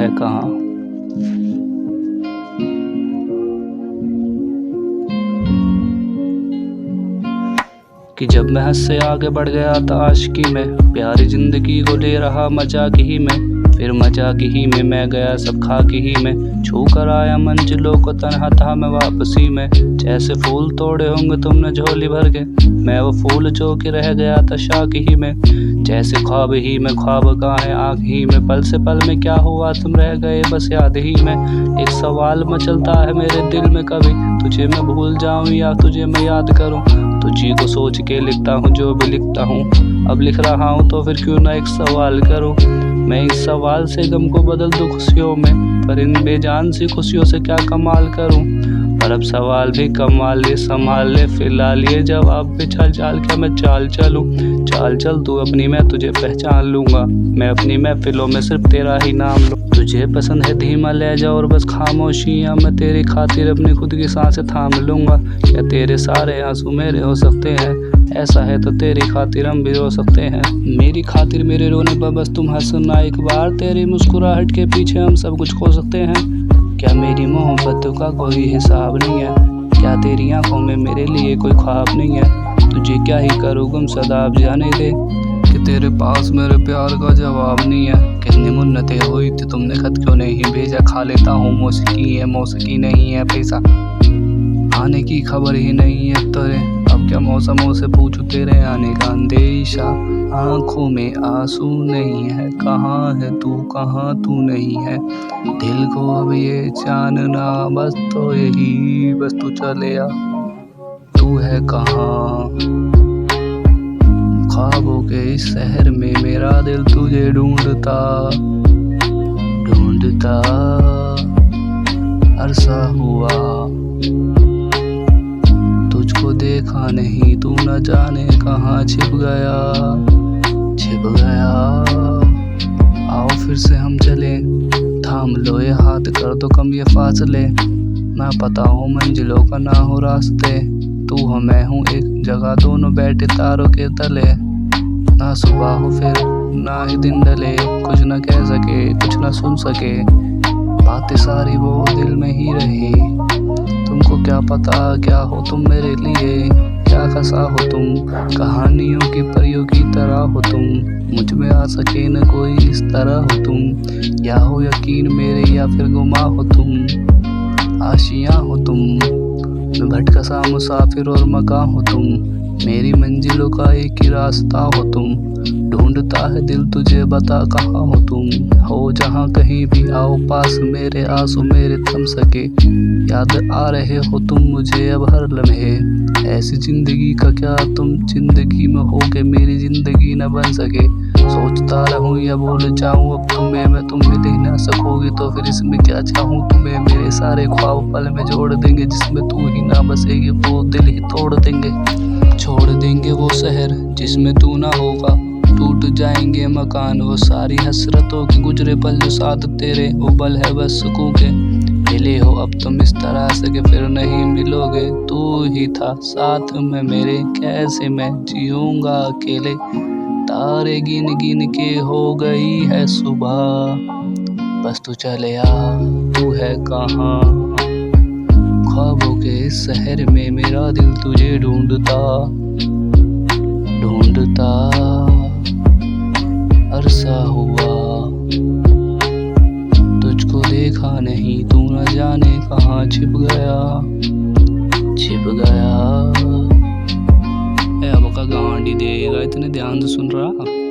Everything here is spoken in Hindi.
है कहाँ। कि जब मैं हद से आगे बढ़ गया था आशिकी में, प्यारी जिंदगी को ले रहा मजाक ही में, फिर मजाक ही में मैं गया सब खाक ही में, छू कर आया मंजिलों को तन्हा था मैं वापसी में। जैसे फूल तोड़े होंगे तुमने झोली भर के, मैं वो फूल जो कि रह गया था शाक ही में। जैसे ख्वाब ही में ख्वाब गाहे आँख ही में, पल से पल में क्या हुआ तुम रह गए बस याद ही में। एक सवाल मचलता है मेरे दिल में कभी, तुझे मैं भूल जाऊं या तुझे मैं याद करूं। तुझी को सोच के लिखता हूँ जो भी लिखता हूँ, अब लिख रहा हूँ तो फिर क्यों ना एक सवाल करूँ। मैं इस सवाल से गम को बदल दूँ खुशियों में, पर इन बेजान सी खुशियों से क्या कमाल करूँ। पर अब सवाल भी कमाल ले संभाल ले, फिलहाल ये जवाब भी चाल चाल क्या मैं चाल चलूँ। चाल चल तू अपनी, मैं तुझे पहचान लूँगा, मैं अपनी महफिलों में सिर्फ तेरा ही नाम लूँ। तुझे पसंद है धीमा लहजा और बस खामोशियाँ, मैं तेरी खातिर अपनी खुद की सांसें थाम लूँगा। क्या तेरे सारे आंसू मेरे हो सकते हैं, ऐसा है तो तेरी खातिर हम भी रो सकते हैं। मेरी खातिर मेरे रोने पर बस तुम हंसना एक बार, तेरी मुस्कुराहट के पीछे हम सब कुछ खो सकते हैं। क्या मेरी मोहब्बत का कोई हिसाब नहीं है, क्या तेरी आंखों में मेरे लिए कोई ख्वाब नहीं है। तुझे क्या ही करूँ गुम सदा अब जाने दे, कि तेरे पास मेरे प्यार का जवाब नहीं है। कितनी मुन्नतें हुई थी तुमने खत क्यों नहीं भेजा, खा लेता हूँ मौसीकी है मौसीकी नहीं है पैसा, आने की खबर ही नहीं है तेरे। अब क्या मौसमों से पूछूं तेरे आने का अंदेशा, आंखों में आंसू नहीं है, कहाँ है तू कहाँ तू नहीं है। दिल को अब ये जानना बस तो यही, बस तू चले आ तू है कहाँ। ख्वाबों के इस शहर में मेरा दिल तुझे ढूंढता ढूंढता अरसा हुआ, तुझको देखा नहीं तू न जाने कहाँ छिप गया छिप गया। आओ फिर से हम चले, थाम लो ये हाथ कर दो कम ये फासले, ना पता हो मंजिलों का ना हो रास्ते, तू हो मैं हूँ एक जगह दोनों बैठे तारों के तले। ना सुबह हो फिर ना ही दिन ढले, कुछ न कह सके कुछ न सुन सके, बातें सारी वो दिल में ही रही। तुमको क्या पता क्या हो तुम मेरे लिए, क्या खसा हो तुम कहानियों की परियों की तरह हो तुम, मुझ में आ सके न कोई इस तरह हो तुम। या हो यकीन मेरे या फिर गुमा हो तुम, आशियाँ हो तुम, मैं भटका सा मुसाफिर और मकां हो तुम, मेरी मंजिलों का एक ही रास्ता हो तुम। ढूंढता है दिल तुझे बता कहाँ हो तुम, हो जहाँ कहीं भी आओ पास मेरे, आंसू मेरे थम सके, याद आ रहे हो तुम मुझे अब हर लम्हे। ऐसी जिंदगी का क्या तुम जिंदगी में हो के मेरी जिंदगी न बन सके, सोचता रहूं या भूल जाऊं अब तुम्हें मैं, तुम मिल ही ना सकोगी तो फिर इसमें क्या चाहूं तुम्हें। मेरे सारे ख्वाब पल में जोड़ देंगे, जिसमें तू ही ना बसेगी वो दिल ही तोड़ देंगे। छोड़ देंगे वो शहर जिसमें तू ना होगा, टूट जाएंगे मकान वो सारी हसरतों की, गुजरे पल जो साथ तेरे वो पल है बस सुकून के। मिले हो अब तुम इस तरह से कि फिर नहीं मिलोगे, तू ही था साथ में मेरे, कैसे मैं जीऊंगा अकेले। तारे गिन गिन के हो गई है सुबह, बस तू चले आ तू है कहाँ। ख्वाबों के इस शहर में मेरा दिल तुझे ढूंढता ढूंढता अरसा हुआ, तुझको देखा नहीं तू न जाने कहाँ छिप गया छिप गया। अब का गांडी देगा इतने ध्यान से सुन रहा।